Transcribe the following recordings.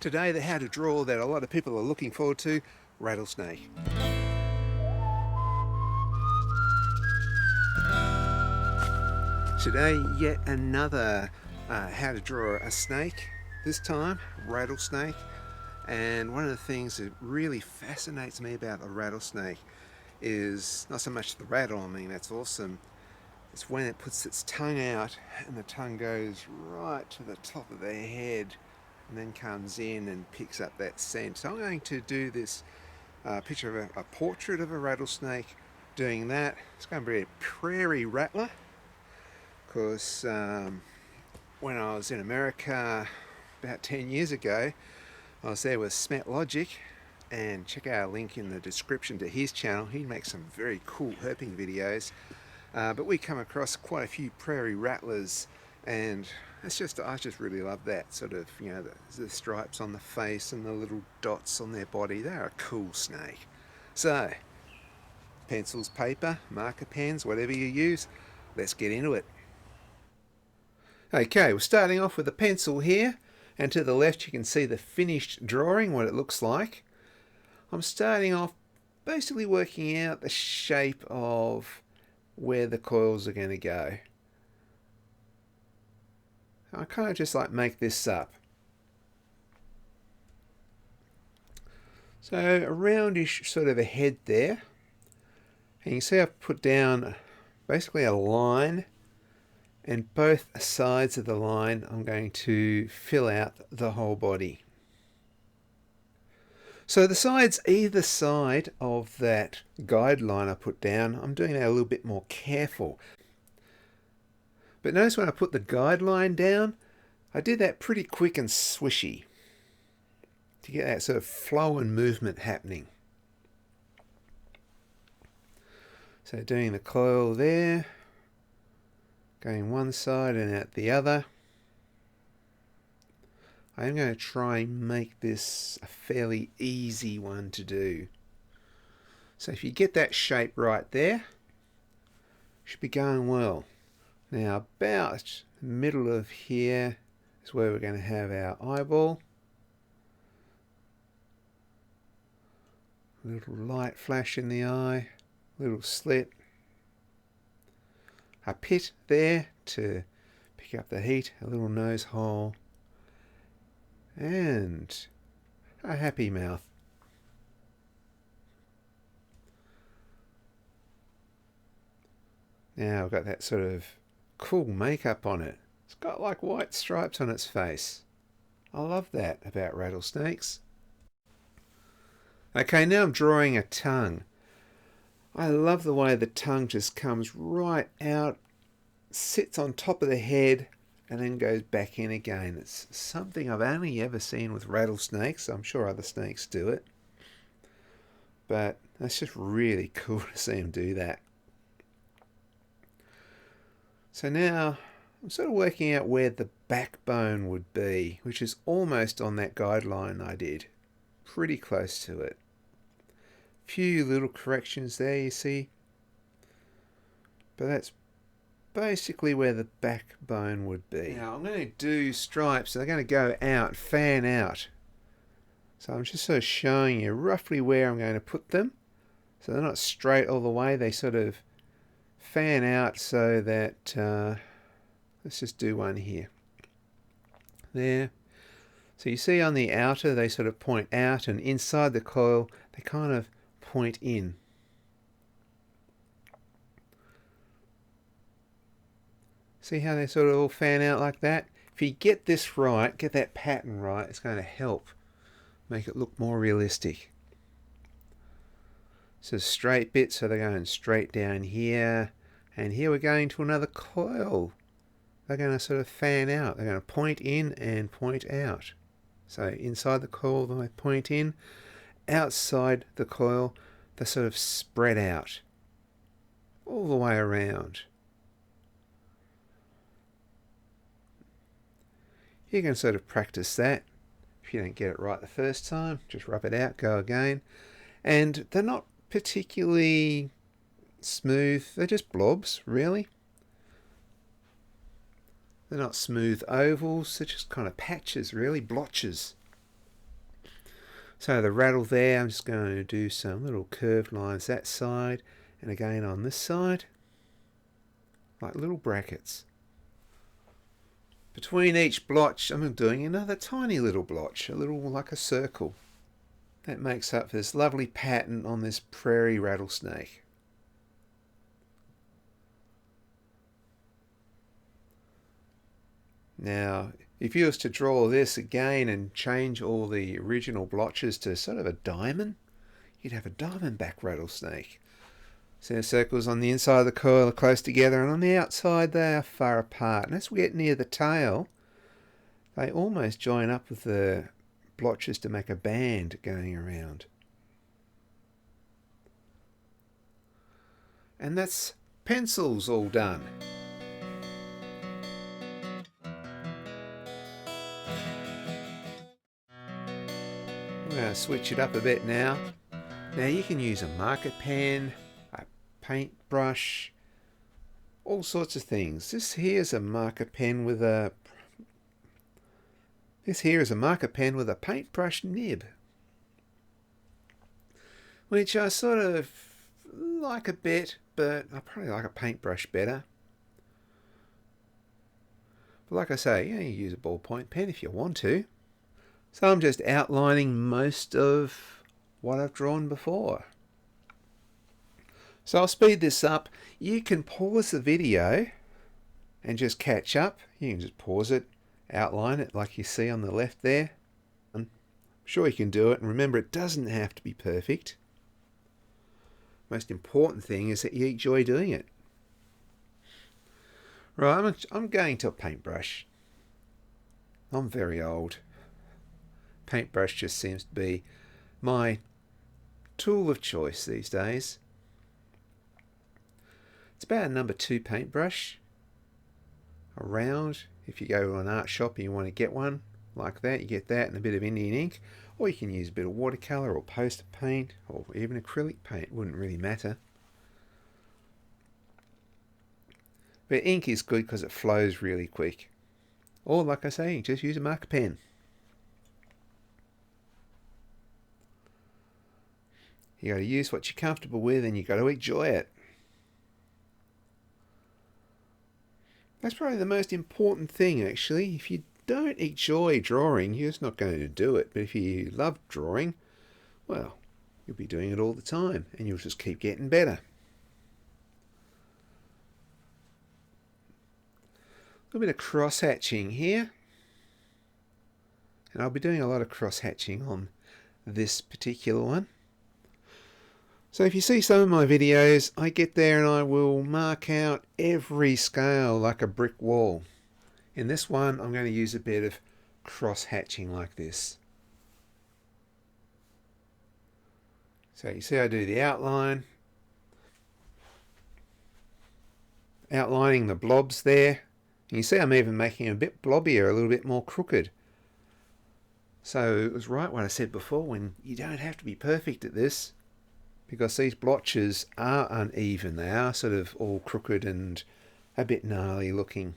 Today the how to draw that a lot of people are looking forward to, rattlesnake. Today yet another how to draw a snake, this time rattlesnake. And one of the things that really fascinates me about a rattlesnake is not so much the rattle, I mean that's awesome, it's when it puts its tongue out and the tongue goes right to the top of their head and then comes in and picks up that scent. So I'm going to do this picture of a portrait of a rattlesnake doing that. It's going to be a prairie rattler because when I was in America about 10 years ago, I was there with Smet Logic, and check out our link in the description to his channel. He makes some very cool herping videos. But we come across quite a few prairie rattlers, and I just really love that sort of, you know, the stripes on the face and the little dots on their body. They're a cool snake. So, pencils, paper, marker pens, whatever you use, let's get into it. Okay, we're starting off with a pencil here, and to the left you can see the finished drawing, what it looks like. I'm starting off basically working out the shape of where the coils are going to go. I kind of just like make this up. So a roundish sort of a head there. And you can see I've put down basically a line, and both sides of the line I'm going to fill out the whole body. So the sides either side of that guideline I put down, I'm doing that a little bit more careful. But notice when I put the guideline down, I did that pretty quick and swishy to get that sort of flow and movement happening. So doing the coil there, going one side and out the other. I'm going to try and make this a fairly easy one to do. So if you get that shape right there, should be going well. Now about the middle of here is where we're going to have our eyeball. A little light flash in the eye, little slit. A pit there to pick up the heat, a little nose hole, and a happy mouth. Now I've got that sort of cool makeup on it. It's got like white stripes on its face. I love that about rattlesnakes. Okay, now I'm drawing a tongue. I love the way the tongue just comes right out, sits on top of the head, and then goes back in again. It's something I've only ever seen with rattlesnakes. I'm sure other snakes do it, but that's just really cool to see them do that. So now I'm sort of working out where the backbone would be, which is almost on that guideline I did. Pretty close to it. Few little corrections there, you see. But that's basically where the backbone would be. Now I'm going to do stripes. They're going to go out, fan out. So I'm just sort of showing you roughly where I'm going to put them. So they're not straight all the way. They sort of fan out so that, let's just do one here. There. So you see on the outer they sort of point out, and inside the coil they kind of point in. See how they sort of all fan out like that? If you get this right, get that pattern right, it's going to help make it look more realistic. So straight bit, so they're going straight down here, and here we're going to another coil. They're going to sort of fan out. They're going to point in and point out. So inside the coil they point in, outside the coil they sort of spread out all the way around. You can sort of practice that. If you don't get it right the first time, just rub it out, go again. And they're not particularly smooth, they're just blobs, really. They're not smooth ovals, they're just kind of patches, really, blotches. So the rattle there, I'm just going to do some little curved lines that side and again on this side, like little brackets. Between each blotch I'm doing another tiny little blotch, a little like a circle. That makes up for this lovely pattern on this prairie rattlesnake. Now, if you was to draw this again and change all the original blotches to sort of a diamond, you'd have a diamondback rattlesnake. So the circles on the inside of the coil are close together, and on the outside they are far apart. And as we get near the tail, they almost join up with the blotches to make a band going around. And that's pencils all done. I'm going to switch it up a bit now. Now you can use a marker pen, a paintbrush, all sorts of things. This here is a marker pen with a paintbrush nib, which I sort of like a bit, but I probably like a paintbrush better. But like I say, you use a ballpoint pen if you want to. So I'm just outlining most of what I've drawn before. So I'll speed this up. You can pause the video and just catch up. You can just pause it, outline it like you see on the left there. I'm sure you can do it, and remember, it doesn't have to be perfect. Most important thing is that you enjoy doing it. Right, I'm going to a paintbrush. I'm very old. Paintbrush just seems to be my tool of choice these days. It's about a number 2 paintbrush. Around, if you go to an art shop and you want to get one like that, you get that and a bit of Indian ink, or you can use a bit of watercolour or poster paint or even acrylic paint, wouldn't really matter. But ink is good because it flows really quick. Or like I say, you just use a marker pen. You got to use what you're comfortable with, and you got to enjoy it. That's probably the most important thing, actually. If you don't enjoy drawing, you're just not going to do it. But if you love drawing, well, you'll be doing it all the time, and you'll just keep getting better. A little bit of cross-hatching here. And I'll be doing a lot of cross-hatching on this particular one. So if you see some of my videos, I get there and I will mark out every scale like a brick wall. In this one, I'm going to use a bit of cross-hatching like this. So you see I do the outline, outlining the blobs there. And you see I'm even making it a bit blobbier, a little bit more crooked. So it was right what I said before, when you don't have to be perfect at this, because these blotches are uneven. They are sort of all crooked and a bit gnarly looking.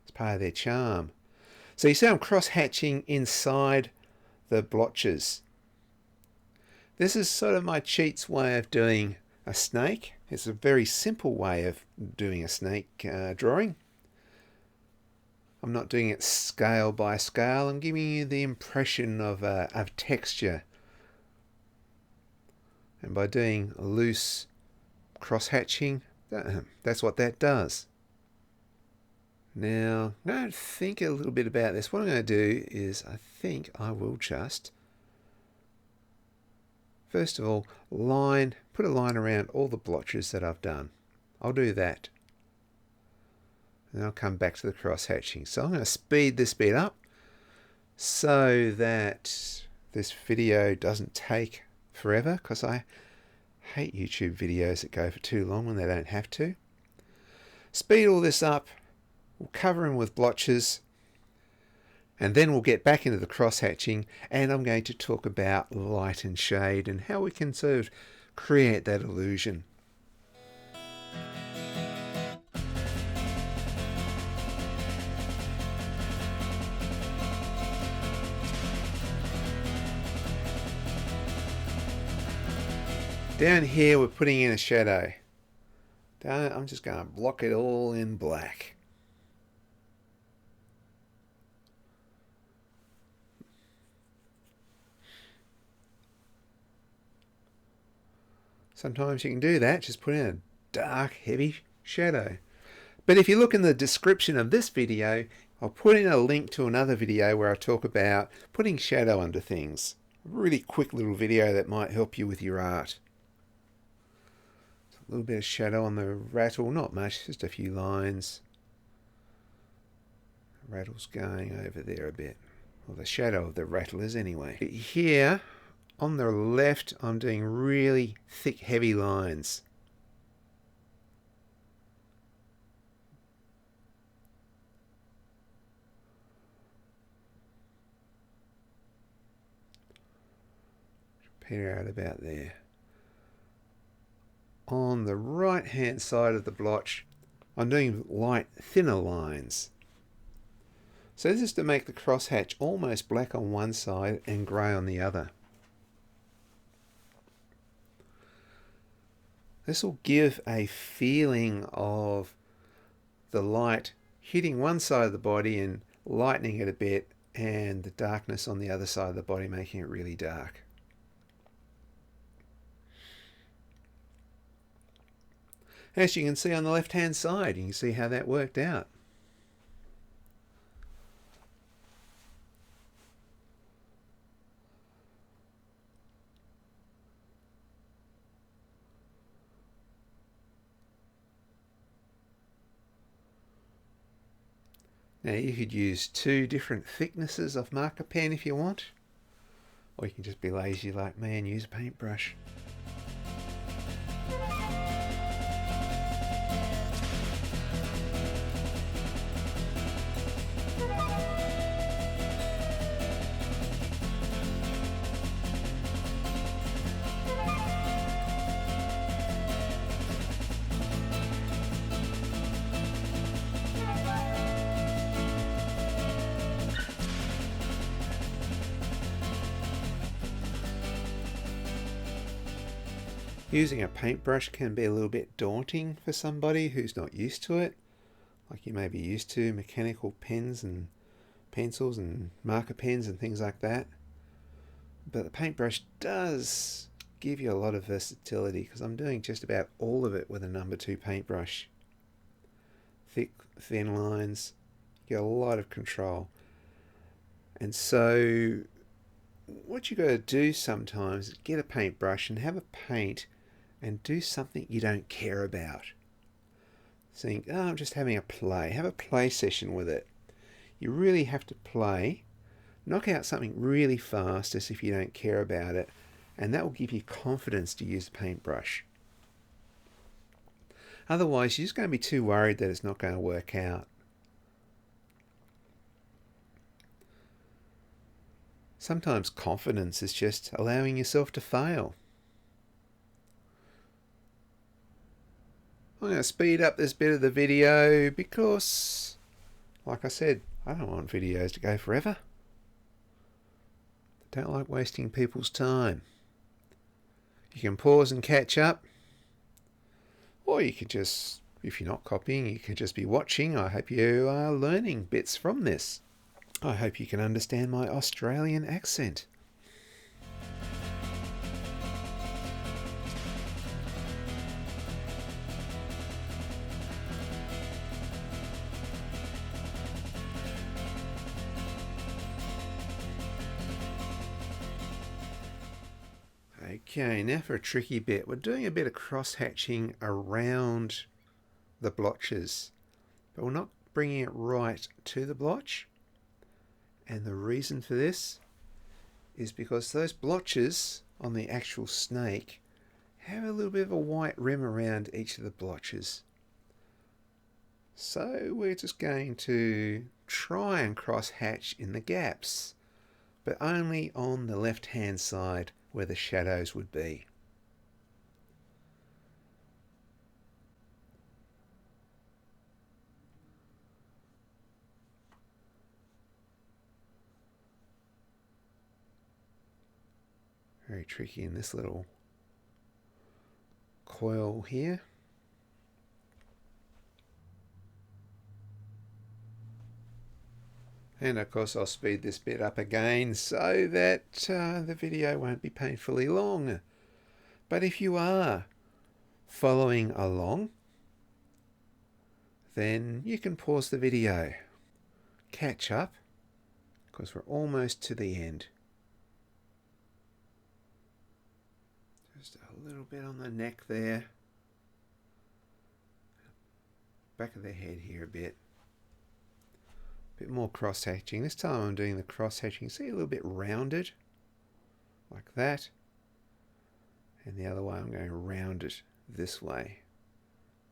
It's part of their charm. So you see I'm cross-hatching inside the blotches. This is sort of my cheats way of doing a snake. It's a very simple way of doing a snake drawing. I'm not doing it scale by scale. I'm giving you the impression of texture. And by doing loose cross-hatching, that's what that does. Now, I'm going to think a little bit about this. What I'm going to do is, I think I will just, first of all, put a line around all the blotches that I've done. I'll do that. And I'll come back to the cross-hatching. So I'm going to speed this bit up so that this video doesn't take forever, because I hate YouTube videos that go for too long when they don't have to. Speed all this up, we'll cover them with blotches, and then we'll get back into the cross-hatching, and I'm going to talk about light and shade and how we can sort of create that illusion. Down here we're putting in a shadow. I'm just going to block it all in black. Sometimes you can do that, just put in a dark, heavy shadow. But if you look in the description of this video, I'll put in a link to another video where I talk about putting shadow under things. A really quick little video that might help you with your art. A little bit of shadow on the rattle, not much, just a few lines. The rattle's going over there a bit. Well, the shadow of the rattle is anyway. Here, on the left, I'm doing really thick, heavy lines. Peter out about there. On the right hand side of the blotch, I'm doing light, thinner lines. So this is to make the crosshatch almost black on one side and grey on the other. This will give a feeling of the light hitting one side of the body and lightening it a bit, and the darkness on the other side of the body making it really dark. As you can see on the left hand side, you can see how that worked out. Now you could use 2 different thicknesses of marker pen if you want, or you can just be lazy like me and use a paintbrush. Using a paintbrush can be a little bit daunting for somebody who's not used to it. Like you may be used to mechanical pens and pencils and marker pens and things like that. But the paintbrush does give you a lot of versatility, because I'm doing just about all of it with a number 2 paintbrush. Thick, thin lines, you get a lot of control. And so what you got to do sometimes is get a paintbrush and have a paint and do something you don't care about. Think, oh, I'm just having a play. Have a play session with it. You really have to play. Knock out something really fast as if you don't care about it, and that will give you confidence to use the paintbrush. Otherwise, you're just going to be too worried that it's not going to work out. Sometimes confidence is just allowing yourself to fail. I'm going to speed up this bit of the video because, like I said, I don't want videos to go forever. I don't like wasting people's time. You can pause and catch up, or you could just, if you're not copying, you could just be watching. I hope you are learning bits from this. I hope you can understand my Australian accent. Okay, now for a tricky bit. We're doing a bit of cross-hatching around the blotches, but we're not bringing it right to the blotch. And the reason for this is because those blotches on the actual snake have a little bit of a white rim around each of the blotches. So we're just going to try and cross-hatch in the gaps, but only on the left-hand side where the shadows would be. Very tricky in this little coil here. And of course I'll speed this bit up again so that the video won't be painfully long. But if you are following along, then you can pause the video, catch up, because we're almost to the end. Just a little bit on the neck there, back of the head here a bit more cross hatching. This time I'm doing the cross hatching, see, a little bit rounded like that, and the other way I'm going to round it this way,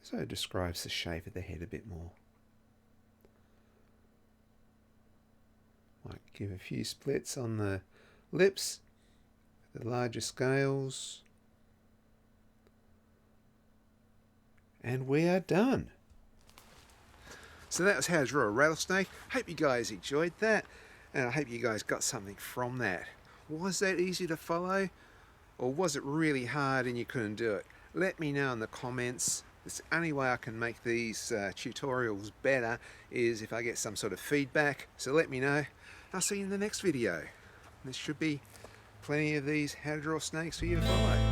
so it describes the shape of the head a bit more. Might give a few splits on the lips, the larger scales, and we are done. So that was how to draw a rattlesnake. Hope you guys enjoyed that, and I hope you guys got something from that. Was that easy to follow, or was it really hard and you couldn't do it? Let me know in the comments. It's the only way I can make these tutorials better is if I get some sort of feedback. So let me know. I'll see you in the next video. There should be plenty of these how to draw snakes for you to follow.